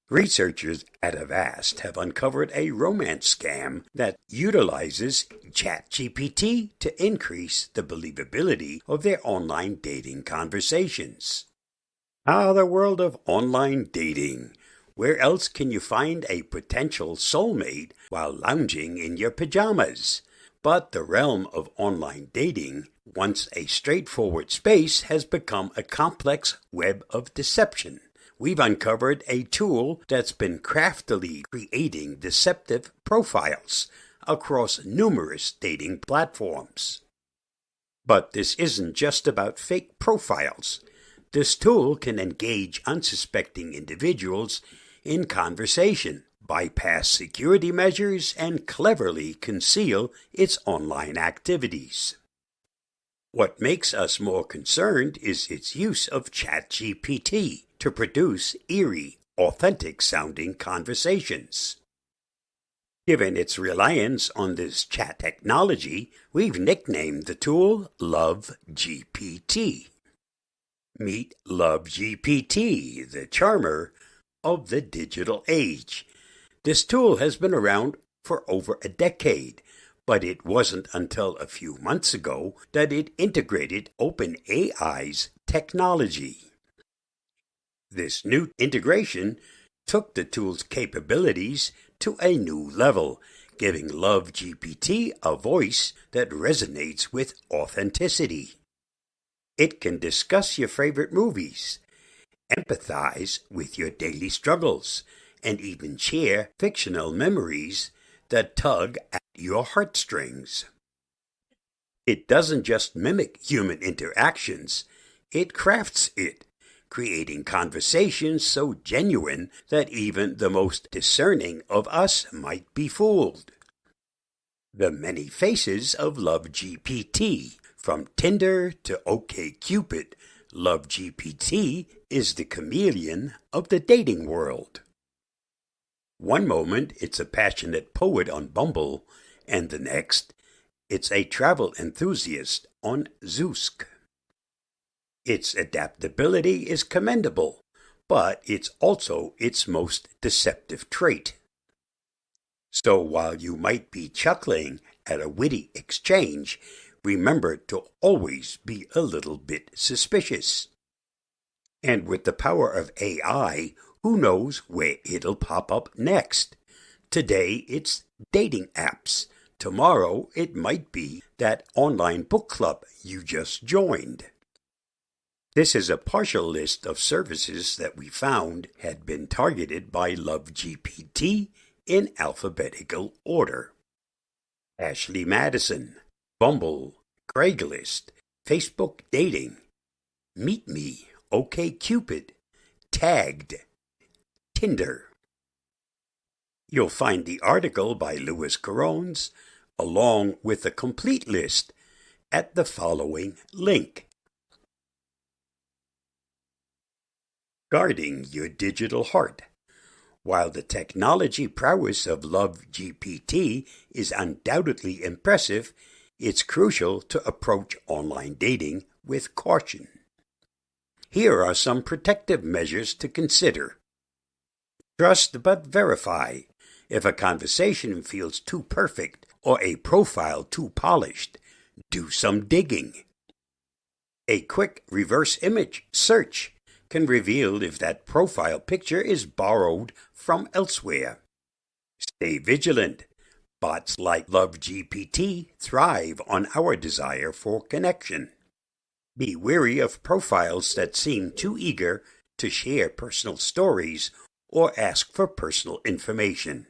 Researchers at Avast have uncovered a romance scam that utilizes ChatGPT to increase the believability of their online dating conversations. The world of online dating. Where else can you find a potential soulmate while lounging in your pajamas? But the realm of online dating, once a straightforward space, has become a complex web of deception. We've uncovered a tool that's been craftily creating deceptive profiles across numerous dating platforms. But this isn't just about fake profiles. This tool can engage unsuspecting individuals in conversation, bypass security measures, and cleverly conceal its online activities. What makes us more concerned is its use of ChatGPT to produce eerie, authentic-sounding conversations. Given its reliance on this chat technology, we've nicknamed the tool LoveGPT. Meet LoveGPT, the charmer of the digital age. This tool has been around for over a decade, but it wasn't until a few months ago that it integrated OpenAI's technology. This new integration took the tool's capabilities to a new level, giving LoveGPT a voice that resonates with authenticity. It can discuss your favorite movies, empathize with your daily struggles, and even share fictional memories that tug at your heartstrings. It doesn't just mimic human interactions, it crafts it, creating conversations so genuine that even the most discerning of us might be fooled. The many faces of LoveGPT, from Tinder to OkCupid, LoveGPT is the chameleon of the dating world. One moment it's a passionate poet on Bumble, and the next it's a travel enthusiast on Zoosk. Its adaptability is commendable, but it's also its most deceptive trait. So while you might be chuckling at a witty exchange, remember to always be a little bit suspicious. And with the power of AI, who knows where it'll pop up next? Today it's dating apps. Tomorrow it might be that online book club you just joined. This is a partial list of services that we found had been targeted by LoveGPT in alphabetical order. Ashley Madison, Bumble, Craigslist, Facebook Dating, Meet Me, OkCupid, Tagged, Tinder. You'll find the article by Luis Corrons, along with the complete list, at the following link. Guarding your digital heart. While the technology prowess of LoveGPT is undoubtedly impressive, it's crucial to approach online dating with caution. Here are some protective measures to consider. Trust but verify. If a conversation feels too perfect or a profile too polished, do some digging. A quick reverse image search can reveal if that profile picture is borrowed from elsewhere. Stay vigilant. Bots like LoveGPT thrive on our desire for connection. Be wary of profiles that seem too eager to share personal stories or ask for personal information.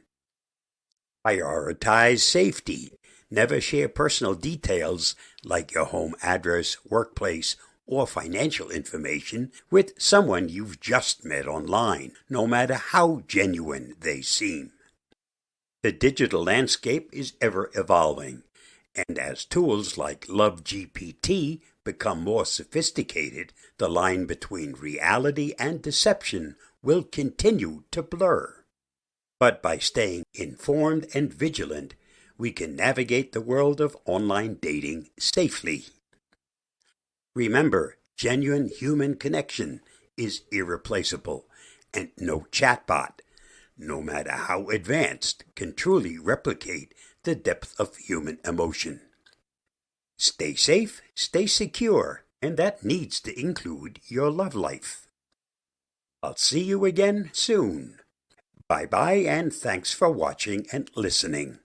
Prioritize safety. Never share personal details like your home address, workplace, or financial information with someone you've just met online, no matter how genuine they seem. The digital landscape is ever evolving, and as tools like LoveGPT become more sophisticated, the line between reality and deception will continue to blur. But by staying informed and vigilant, we can navigate the world of online dating safely. Remember, genuine human connection is irreplaceable, and no chatbot, no matter how advanced, can truly replicate the depth of human emotion. Stay safe, stay secure, and that needs to include your love life. I'll see you again soon. Bye-bye, and thanks for watching and listening.